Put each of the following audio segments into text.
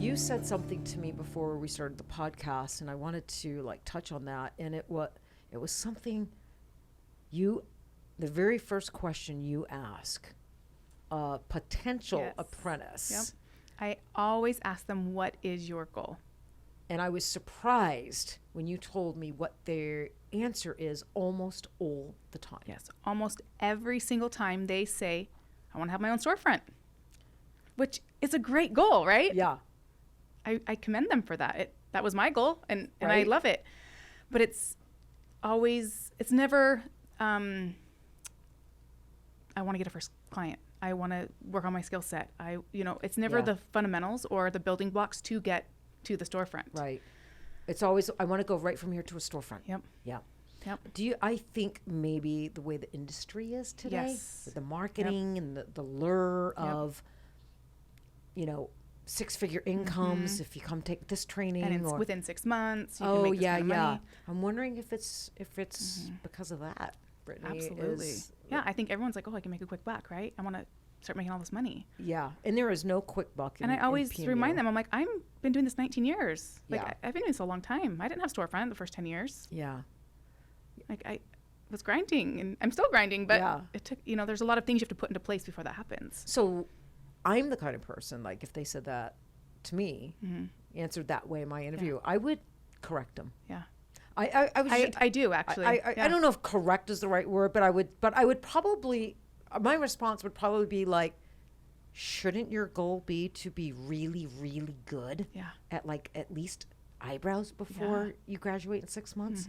You said something to me before we started the podcast, and I wanted to like touch on that. And it was something the very first question you ask a potential apprentice. Yep. I always ask them, what is your goal? And I was surprised when you told me what their answer is almost all the time. Yes, almost every single time they say, I want to have my own storefront, which is a great goal, right? Yeah. I commend them for that. That was my goal, and Right. I love it. But it's never, I want to get a first client. I want to work on my skill set. It's never the fundamentals or the building blocks to get to the storefront. Right. It's always, I want to go right from here to a storefront. Yep. Yeah. Yep. I think maybe the way the industry is today, Yes. with the marketing and the lure of, 6-figure incomes if you come take this training, And it's or within 6 months. You can make this kind of money. I'm wondering if it's because of that, Brittany. Absolutely. Yeah, I think everyone's like, oh, I can make a quick buck, right? I want to start making all this money. Yeah, and there is no quick buck. And I always remind them, I'm like, I've been doing this 19 years. Like, Yeah. I've been doing this a long time. I didn't have storefront the first 10 years. Yeah. Like, I was grinding, and I'm still grinding, but Yeah. it took, there's a lot of things you have to put into place before that happens. So I'm the kind of person, like, if they said that to me, answered that way in my interview, I would correct them. Yeah. I do, actually. I don't know if correct is the right word, but I would probably, my response would probably be like, shouldn't your goal be to be really, really good at least eyebrows before you graduate in 6 months?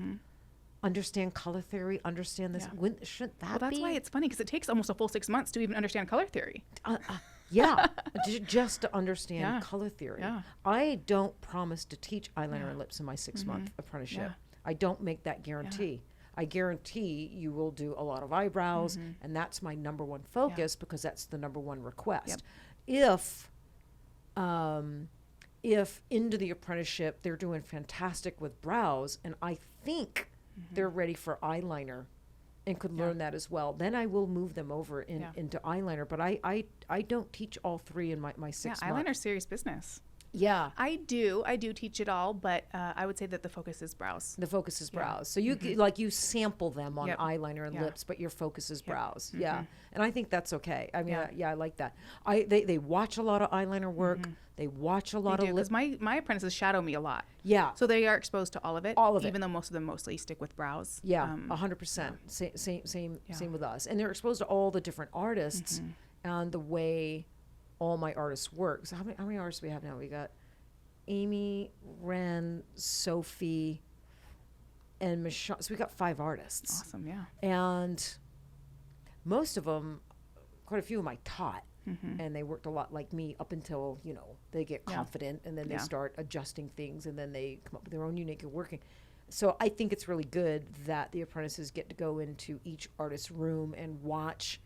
Understand color theory, understand this. Yeah. Shouldn't that Well, that's why it's funny, because it takes almost a full 6 months to even understand color theory. Yeah, just to understand Yeah. color theory. Yeah. I don't promise to teach eyeliner and lips in my 6-month apprenticeship. Yeah. I don't make that guarantee. I guarantee you will do a lot of eyebrows, and that's my number one focus because that's the number one request. If into the apprenticeship they're doing fantastic with brows, and I think they're ready for eyeliner and could learn that as well, then I will move them over into eyeliner. But I don't teach all three in my 6 months. Eyeliner's serious business. Yeah. I do teach it all, but I would say that the focus is brows. The focus is brows. So you you sample them on eyeliner and lips, but your focus is brows. Yeah. And I think that's okay. I mean, I like that. They watch a lot of eyeliner work. They watch a lot of lip. Because my apprentices shadow me a lot. Yeah. So they are exposed to all of it. All of it. Even though most of them mostly stick with brows. Yeah, 100%. Same with us. And they're exposed to all the different artists and the way all my artists work. So how many artists do we have now? We got Amy, Ren, Sophie, and Michelle. So we got 5 artists. Awesome, yeah. And most of them, quite a few of them I taught. And they worked a lot like me up until, they get confident and then they start adjusting things and then they come up with their own unique working. So I think it's really good that the apprentices get to go into each artist's room and watch,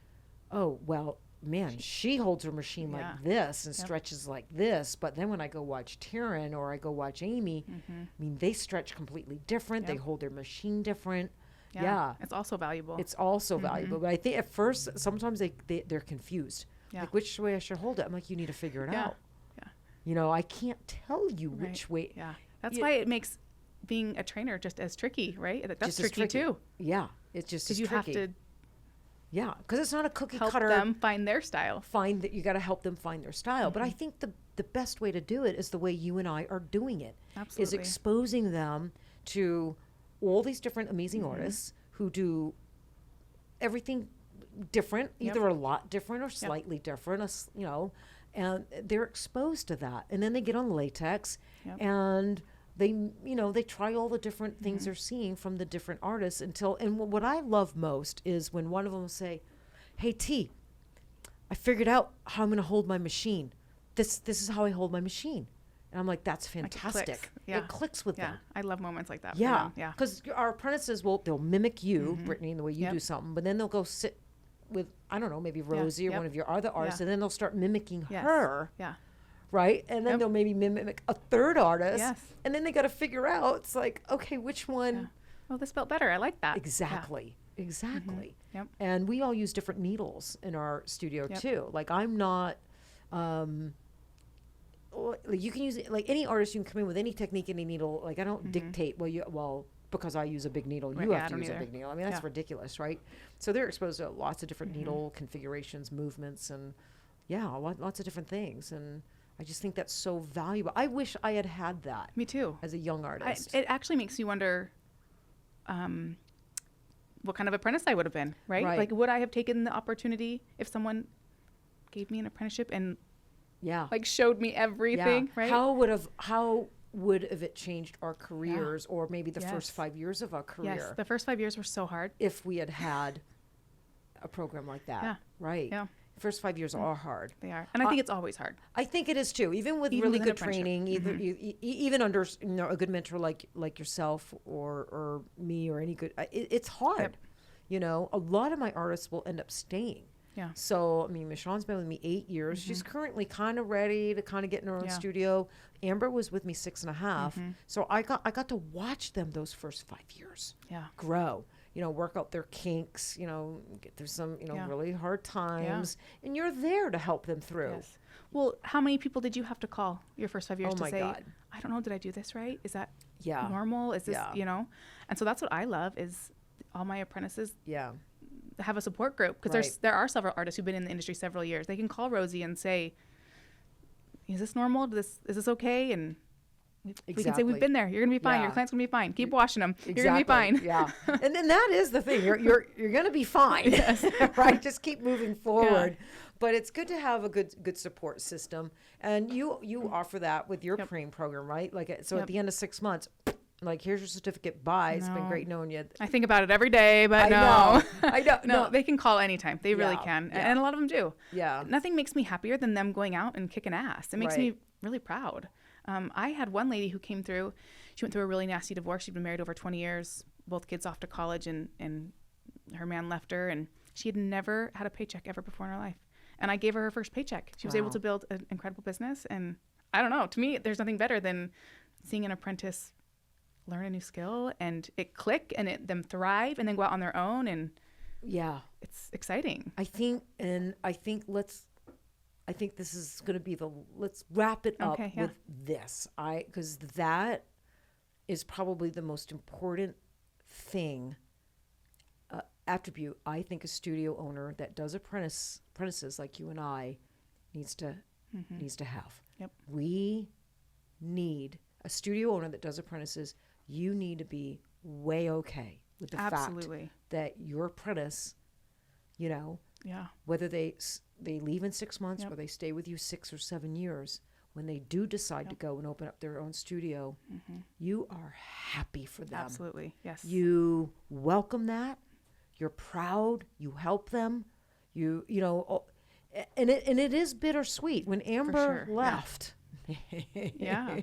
oh, well, man, she holds her machine like this and stretches like this. But then when I go watch Taryn or I go watch Amy, I mean, they stretch completely different. They hold their machine different. Yeah. It's also valuable. It's also valuable. But I think at first, sometimes they're confused. Yeah. Like, which way I should hold it? I'm like, you need to figure it out. Yeah. I can't tell you which way. Yeah. That's why it makes being a trainer just as tricky, right? That's tricky too. Yeah. It's just because you tricky. have to because it's not a cookie help cutter. them find their style. You got to help them find their style. But I think the best way to do it is the way you and I are doing it. Absolutely. Is exposing them to all these different amazing artists who do everything different, either a lot different or slightly different, and they're exposed to that. And then they get on latex and they try all the different things they're seeing from the different artists and what I love most is when one of them will say, hey, T, I figured out how I'm going to hold my machine. This is how I hold my machine. And I'm like, that's fantastic. It clicks with them. I love moments like that. Yeah. Because our apprentices they'll mimic you, Brittany, in the way you do something, but then they'll go sit with, I don't know, maybe Rosie or one of your other artists, and then they'll start mimicking her. Yeah. Right? And then they'll maybe mimic a third artist. Yes. And then they got to figure out, it's like, okay, which one? Yeah. Well, this felt better. I like that. Exactly. Yeah. Exactly. Yep. And we all use different needles in our studio too. Like I'm not, like you can use it, like any artist, you can come in with any technique, any needle. Like I don't dictate, because I use a big needle, Right, you yeah, have I to don't use a either. big needle. I mean, that's ridiculous, right? So they're exposed to lots of different needle configurations, movements, and lots of different things. And I just think that's so valuable. I wish I had had that. Me too. As a young artist. It actually makes you wonder what kind of apprentice I would have been, right? Like, would I have taken the opportunity if someone gave me an apprenticeship and like showed me everything, right? How would have it changed our careers, or maybe the first 5 years of our career? Yes, the first 5 years were so hard. If we had had a program like that, right? Yeah. First 5 years are hard. They are, and I think it's always hard. I think it is too. Even with really good training, even under a good mentor like yourself or me or any good, it's hard. Yep. A lot of my artists will end up staying. Yeah. So I mean, Michonne's been with me 8 years. She's currently kind of ready to kind of get in her own studio. Amber was with me 6.5. So I got to watch them those first 5 years. Grow. Work out their kinks, get through some, really hard times. And you're there to help them through. Yes. Well, how many people did you have to call your first 5 years to say, God. I don't know, did I do this right? Is that normal? Is this, And so that's what I love is all my apprentices have a support group, because there are several artists who've been in the industry several years. They can call Rosie and say, is this normal? Is this okay? And we can say, we've been there. You're going to be fine. Your client's going to be fine. Keep washing them. You're going to be fine. Yeah. And then that is the thing. You're going to be fine. Right? Just keep moving forward. But it's good to have a good support system. And you offer that with your preem program, right? Like, so at the end of 6 months, like, here's your certificate. Bye. It's been great knowing you. I think about it every day, but I know. No, they can call anytime. They really can. Yeah. And a lot of them do. Yeah. Nothing makes me happier than them going out and kicking ass. It makes me really proud. I had one lady who came through. She went through a really nasty divorce. She'd been married over 20 years, both kids off to college, and her man left her, and she had never had a paycheck ever before in her life. And I gave her first paycheck. She was able to build an incredible business. And I don't know, to me, there's nothing better than seeing an apprentice learn a new skill and it click and them thrive and then go out on their own. And it's exciting. I think this is going to be let's wrap it up with this. Because that is probably the most important thing, attribute I think a studio owner that does apprentices like you and I needs to have. Yep. We need a studio owner that does apprentices. You need to be way okay with the fact that your apprentice, whether they leave in 6 months or they stay with you 6 or 7 years, when they do decide to go and open up their own studio, you are happy for them. Absolutely, yes. You welcome that. You're proud. You help them. And it is bittersweet. When Amber left. Yeah,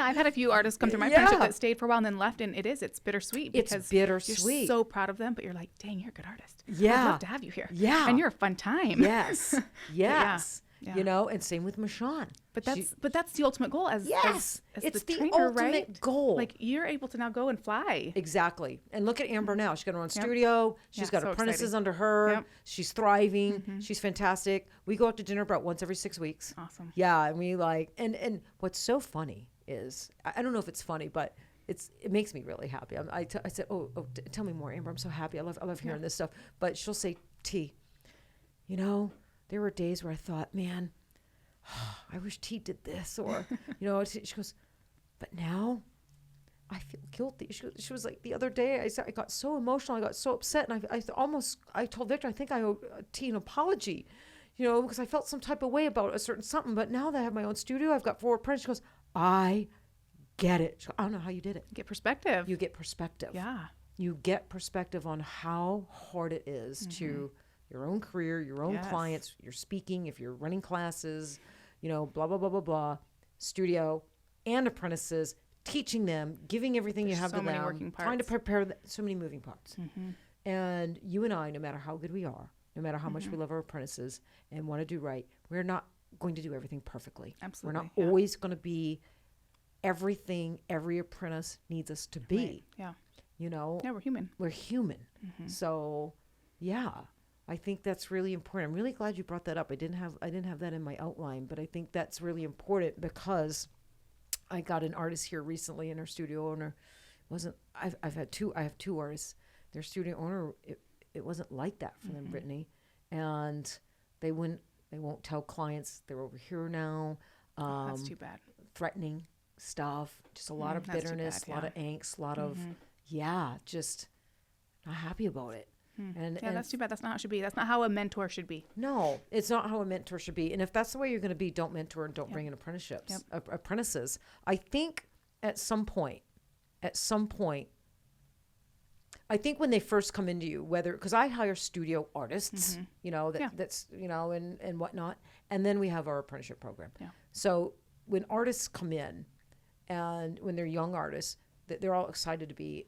I've had a few artists come through my apprenticeship that stayed for a while and then left, and it's bittersweet because you're so proud of them, but you're like, dang, you're a good artist. I'd love to have you here. And you're a fun time. Yes. And same with Michonne. But that's the ultimate goal as it's the trainer, ultimate goal. Like, you're able to now go and fly. Exactly. And look at Amber now. She's got her own studio. She's got apprentices under her. She's thriving. She's fantastic. We go out to dinner about once every 6 weeks. Awesome. Yeah, and we and what's so funny is, I don't know if it's funny, but it makes me really happy. I said, tell me more, Amber. I'm so happy. I love hearing this stuff. But she'll say, T, there were days where I thought, man, I wish T did this, or she goes, but now I feel guilty. She was like, the other day I got so emotional, I got so upset, and I told Victor, I think I owe T an apology, because I felt some type of way about a certain something. But now that I have my own studio, I've got 4 apprentices. She goes, I get it. She goes, I don't know how you did it. Get perspective. You get perspective. Yeah. You get perspective on how hard it is to your own career, your own clients, you're speaking, if you're running classes, blah, blah, blah, blah, blah, studio and apprentices, teaching them, giving everything you have to them, working parts. trying to prepare so many moving parts. And you and I, no matter how good we are, no matter how much we love our apprentices and want to do right, we're not going to do everything perfectly. Absolutely. We're not always going to be everything every apprentice needs us to be. Right. Yeah. Yeah, we're human. We're human. So, I think that's really important. I'm really glad you brought that up. I didn't have that in my outline, but I think that's really important because I got an artist here recently, and her studio owner wasn't. I have two artists. Their studio owner, it wasn't like that for them, Brittany, and they won't tell clients they're over here now. That's too bad. Threatening stuff, just a lot of bitterness, a lot of angst, a lot of just not happy about it. And that's too bad. That's not how it should be. That's not how a mentor should be. No, it's not how a mentor should be. And if that's the way you're going to be, don't mentor and don't bring in apprenticeships, apprentices. I think at some point, I think when they first come into you, because I hire studio artists, that's, and whatnot. And then we have our apprenticeship program. Yeah. So when artists come in and when they're young artists, they're all excited to be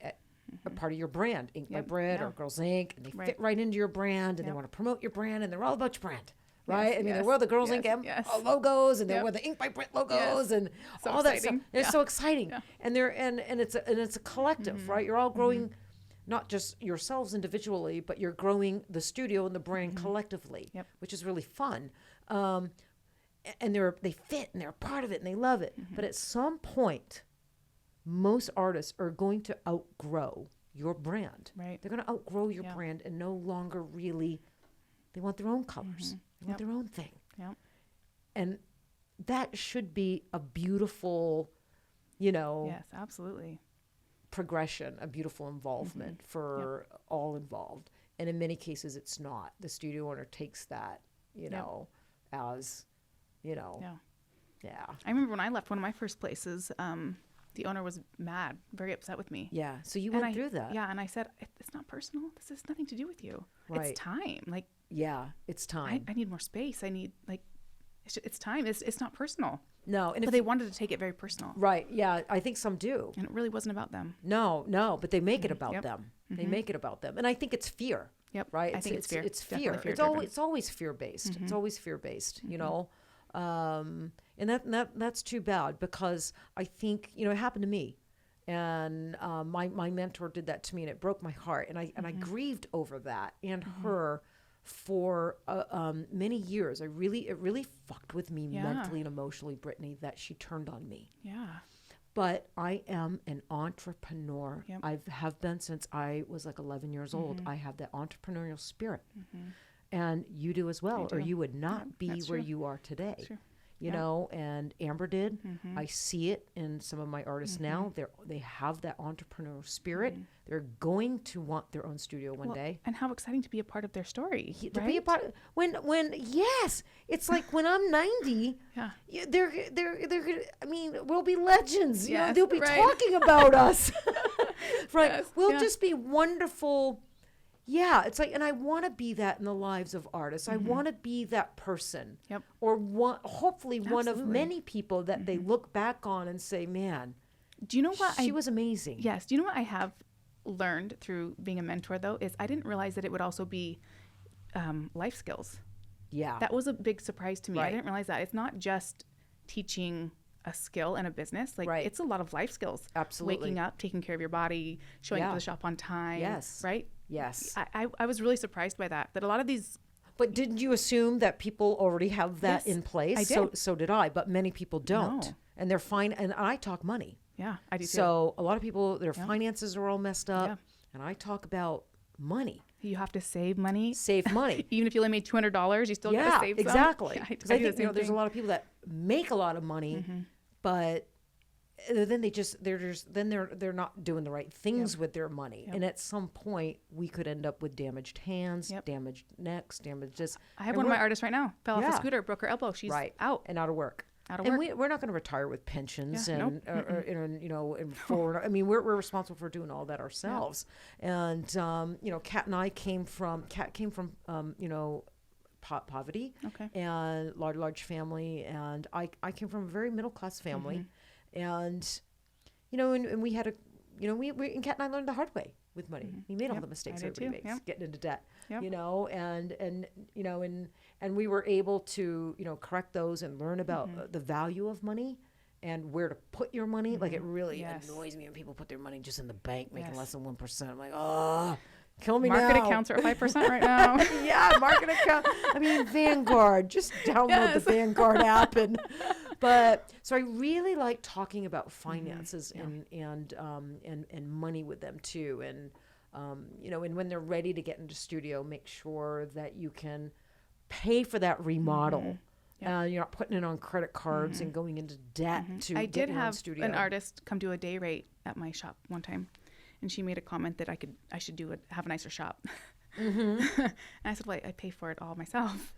a part of your brand, Ink by Bread or Girlz Inc. And they fit right into your brand and they want to promote your brand and they're all about your brand. Right? Yes, they wear the Girlz Inc. Logos and they wear the Ink by Bread logos and so all exciting. that stuff. It's so exciting. Yeah. And it's a collective, right? You're all growing not just yourselves individually, but you're growing the studio and the brand collectively, which is really fun. And they fit and they're part of it and they love it. But at some point, most artists are going to outgrow your brand. Right. They're going to outgrow your brand and no longer really, they want their own colors. They want their own thing. Yeah. And that should be a beautiful, Yes, absolutely. progression, a beautiful involvement for all involved. And in many cases, it's not. The studio owner takes that, as, I remember when I left one of my first places, the owner was mad, very upset with me. Yeah. So you went through that. Yeah. And I said, it's not personal. This has nothing to do with you. Right. It's time. Like, yeah, it's time. I need more space. I need it's time. It's not personal. No. And but they wanted to take it very personal. Right. Yeah. I think some do. And it really wasn't about them. No, but they make it about them. They make it about them. And I think it's fear. Yep. Right. I think it's fear. It's fear. It's always fear-based. It's always fear-based, and that's too bad because I think, it happened to me. And my mentor did that to me and it broke my heart. And I grieved over that and her for many years. It really fucked with me mentally and emotionally, Brittany, that she turned on me. Yeah. But I am an entrepreneur. Yep. I have been since I was like 11 years old. I have that entrepreneurial spirit. And you do as well, or you would not be where you are today. You know, and Amber did. I see it in some of my artists now. They have that entrepreneurial spirit. They're going to want their own studio one day. And how exciting to be a part of their story. To be a part yes, it's like when I'm 90. They're gonna, I mean, we'll be legends. You know, they'll be talking about us. Right? Yes, we'll just be wonderful. Yeah, it's like, and I want to be that in the lives of artists. I want to be that person, or hopefully one of many people that they look back on and say, "Man, do you know what? She was amazing." Yes. Do you know what I have learned through being a mentor though? Is I didn't realize that it would also be life skills. Yeah, that was a big surprise to me. I didn't realize that it's not just teaching a skill and a business. Like it's a lot of life skills. Absolutely, waking up, taking care of your body, showing up to the shop on time. Yes, right. Yes. I was really surprised by that a lot of these. But didn't you assume that people already have that in place? I did. So did I, but many people don't. No. And they're fine. And I talk money. Yeah, I do too. So a lot of people, their finances are all messed up. Yeah. And I talk about money. You have to save money. Save money. Even if you only made $200, you still got to save some. Exactly. Because I think there's a lot of people that make a lot of money, but then they're not doing the right things with their money. And at some point we could end up with damaged hands, damaged necks, damaged this. I have one of my artists right now, fell off a scooter, broke her elbow. She's out and out of work. And we're not going to retire with pensions and I mean, we're responsible for doing all that ourselves. And Kat and I came from poverty and large family, and I came from a very middle class family. And and we had and Kat and I learned the hard way with money. We made all the mistakes everybody makes, getting into debt. And we were able to correct those and learn about the value of money and where to put your money. Like, it really annoys me when people put their money just in the bank making less than 1%. I'm like, oh, Kill me Market now. accounts are at 5% right now. Yeah, market account. I mean, Vanguard. Just download the Vanguard app. But so I really like talking about finances and money with them too. And and when they're ready to get into studio, make sure that you can pay for that remodel. You're not putting it on credit cards and going into debt to I get did your own have studio. an artist come do a day rate at my shop one time, and she made a comment that I should have a nicer shop. And I said, well, I pay for it all myself.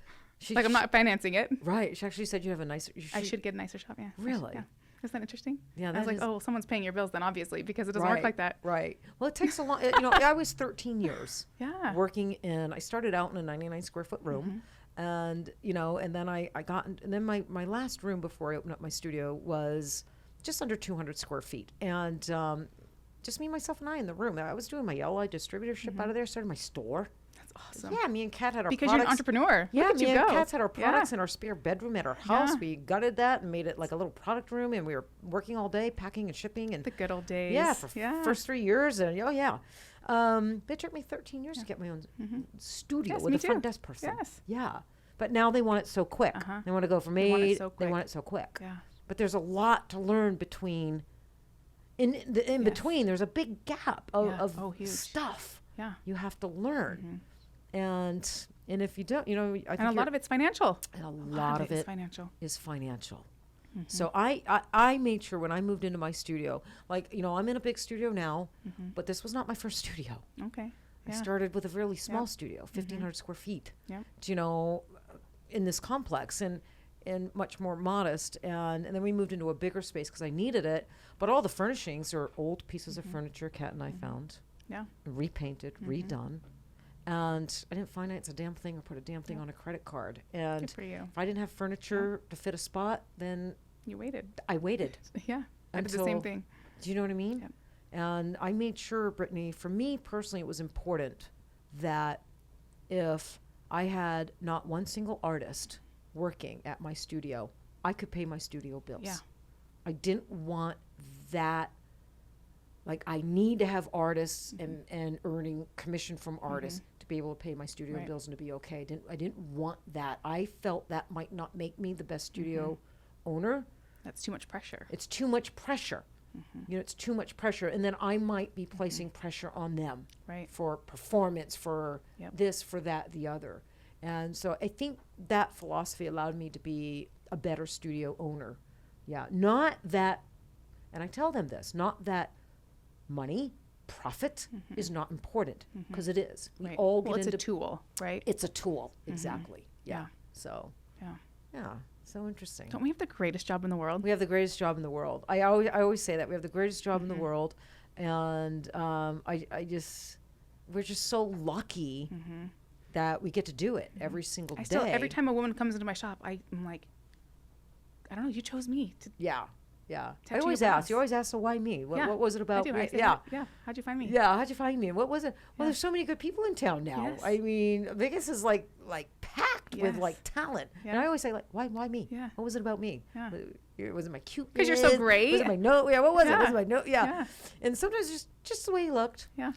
I'm not financing it. Right. She actually said you have a nicer. I should get a nicer shop. Yeah. Really? Yeah. Isn't that interesting? Yeah. I was like, well, someone's paying your bills then, obviously, because it doesn't right, work like that. Right. Well, it takes a long. I was 13 years. Yeah. Working in. I started out in a 99 square foot room. And, and then I got, and then my last room before I opened up my studio was just under 200 square feet. And just me, myself, and I in the room. I was doing my yellow light distributorship out of there, started my store. That's awesome. Yeah, me and Kat had our because products. you're an entrepreneur. Yeah, Look at me you and go. Kat's had our products in our spare bedroom at our house. We gutted that and made it like a little product room, and we were working all day, packing and shipping. And the good old days. Yeah, for first 3 years. And but it took me 13 years to get my own studio with a front desk person. Yes. Yeah. But now they want it so quick. They want to go from they want it so quick. Yeah. But there's a lot to learn between. In between, there's a big gap of huge stuff. Yeah. You have to learn. And if you don't, I think a lot of it's financial. And a lot of it is financial. So I made sure when I moved into my studio, I'm in a big studio now, but this was not my first studio. Okay. I started with a really small studio, 1,500 square feet. In this complex and much more modest. And then we moved into a bigger space because I needed it. But all the furnishings are old pieces of furniture Kat and I found. Yeah. Repainted, redone. And I didn't finance a damn thing or put a damn thing on a credit card. And good for you. If I didn't have furniture to fit a spot, then you waited. I waited. Yeah. I did the same thing. Do you know what I mean? Yep. And I made sure, Brittany, for me personally, it was important that if I had not one single artist working at my studio, I could pay my studio bills. Yeah. I didn't want that. I need to have artists and earning commission from artists to be able to pay my studio bills and to be okay. I didn't want that. I felt that might not make me the best studio owner. That's too much pressure. It's too much pressure. It's too much pressure. And then I might be placing pressure on them for performance, for this, for that, the other. And so I think that philosophy allowed me to be a better studio owner. Yeah. Not that, and I tell them this, not that money, profit is not important, because it is. We all get it's a tool, right? It's a tool, exactly. Yeah. So, yeah. So interesting. Don't we have the greatest job in the world? We have the greatest job in the world. I always say that we have the greatest job in the world, and we're just so lucky that we get to do it every single day. Every time a woman comes into my shop, I'm like, I don't know, you chose me to. Yeah. I always ask. You always ask, so why me? What was it about? I do. Yeah. How'd you find me? Yeah. How'd you find me? What was it? Well, there's so many good people in town now. Yes. I mean, Vegas is like packed with talent. Yeah. And I always say why me? Yeah. What was it about me? Yeah. Was it my cute? Because you're so great. Was it my note? Yeah. What was it? Yeah. Was it my note? Yeah. And sometimes just the way you looked. Yeah.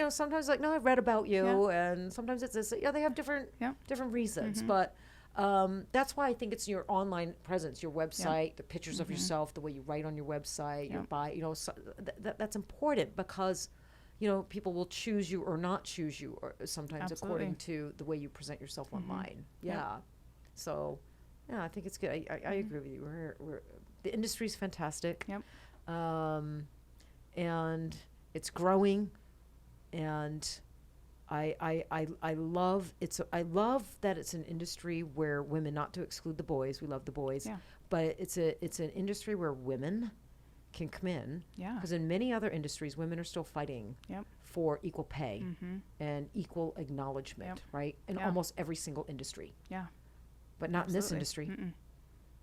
Sometimes no, I read about you, and sometimes it's this. They have different reasons, but. That's why I think it's your online presence, your website, the pictures of yourself, the way you write on your website, your bio. So that's important because, people will choose you or not choose you, or sometimes according to the way you present yourself online. Yeah. So, I think it's good. I agree with you. We're the industry's fantastic. Yep. And it's growing, and. I love that it's an industry where women, not to exclude the boys, we love the boys, but it's an industry where women can come in. Yeah. Because in many other industries, women are still fighting for equal pay and equal acknowledgement, right? In almost every single industry. Yeah. But not in this industry.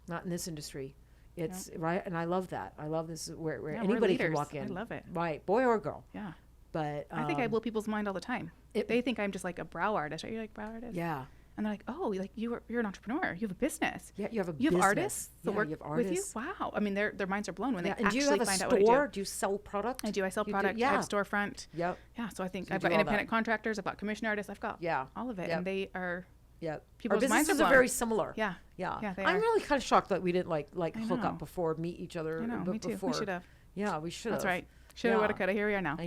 Not in this industry. It's right, and I love that. I love this where anybody can walk in. I love it. Right, boy or girl. Yeah. But I think I blow people's mind all the time. They think I'm just like a brow artist. Are you like brow artist? Yeah. And they're like, oh, like you're an entrepreneur. You have a business. Yeah, you have a You have business. artists that Yeah, work you have with you. artists. Wow. I mean, their minds are blown when they And actually do you have a find out what I store? do. Do you sell product? I do. I sell You do- product. I yeah. have storefront. Yep. Yeah. So I think So you I've do got all independent that. contractors. I've got commission artists. I've got Yeah. all of it. Yep. And they are, Yep. Our people's minds are businesses are blown. very similar. Yeah. Yeah. Yeah, they I'm are. really kind of shocked that we didn't like I hook know. up before, meet each other. I know. Me too. Before. We should have. Yeah, we should have. That's right. Shoulda, Yeah. woulda, coulda. Here we are now. I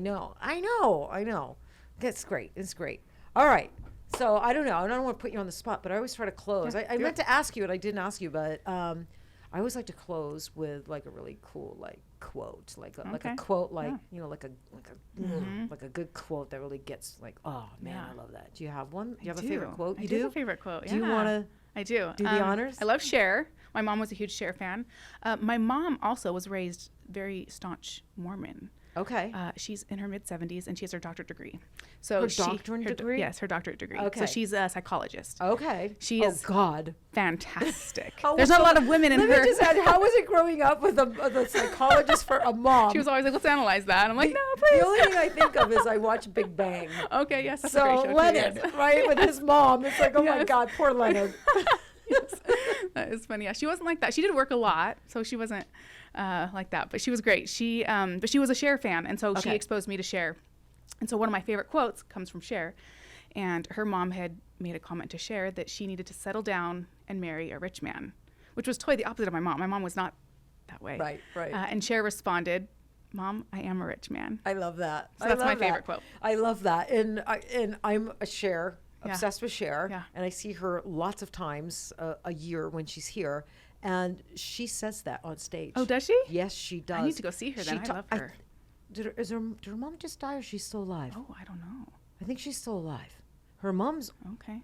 know. That's great. It's great. All right. So I don't know. I don't want to put you on the spot, but I always try to close. Yeah, I do meant it. to ask you, and I didn't ask you, but I always like to close with like a really cool like quote, like a Okay. quote, like Yeah. you know, like a Mhm. like a good quote that really gets like, oh man, Yeah. I love that. Do you have one? Do you have I a favorite quote? I You do do? have a favorite quote. Do you yeah. want to? I do. do the honors? I love Cher. My mom was a huge Cher fan. My mom also was raised very staunch Mormon. Okay. She's in her mid-70s and she has her doctorate degree. So Her doctorate degree? Yes, her doctorate degree. Okay. So she's a psychologist. Okay. She is God. fantastic. How There's was not a the- lot of women in Let her. me just add, how was it growing up with a psychologist for a mom? She was always like, let's analyze that. I'm like, no, The please. only thing I think of is I watch Big Bang. Okay, yes, that's a great So show too, Leonard, yes. right, with his mom, it's like, oh my Yes. God, poor Leonard. Yes. That is funny. Yeah, she wasn't like that. She did work a lot, so she wasn't like that. But she was great. But she was a Cher fan, and so she Okay. exposed me to Cher. And so one of my favorite quotes comes from Cher, and her mom had made a comment to Cher that she needed to settle down and marry a rich man, which was totally the opposite of my mom. My mom was not that way. Right. And Cher responded, "Mom, I am a rich man." I love that. So I that's my love favorite that. quote. I love that. And I'm a Cher, Yeah. obsessed with Cher. Yeah. And I see her lots of times a year when she's here. And she says that on stage. Oh, does she? Yes, she does. I need to go see her then. I love her. Did her mom just die or she's still alive? Oh, I don't know. I think she's still alive. Her mom's Okay.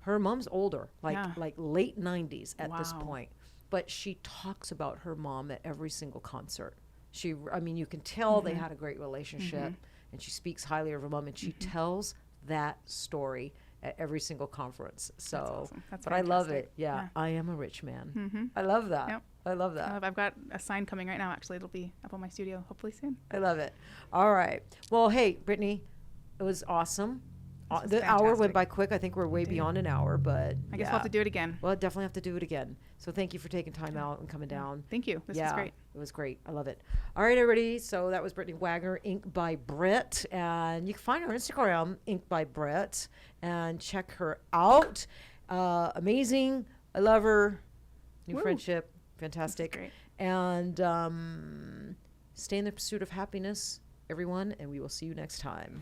her mom's older, like Yeah. like late 90s at this Wow. point. But she talks about her mom at every single concert. I mean, you can tell they had a great relationship, and she speaks highly of her mom, and she tells that story at every single conference. So, That's awesome. That's but I love fantastic. it. Yeah, Yeah. I am a rich man. Mm-hmm. I love that. Yep. I love that. I've got a sign coming right now. Actually, it'll be up on my studio hopefully soon. I love it. All right. Well, hey, Brittany, it was awesome. was The hour went fantastic. by quick. I think we're way It did. beyond an hour, but I guess we'll have to do it again. We'll definitely have to do it again. So thank you for taking time out and coming down. Thank you. This was great. It was great. I love it. All right, everybody. So that was Brittany Wagner, Ink by Brett. And you can find her on Instagram, Ink by Brett, and check her out. Amazing. I love her. New Woo. friendship. Fantastic. Great. And stay in the pursuit of happiness, everyone. And we will see you next time.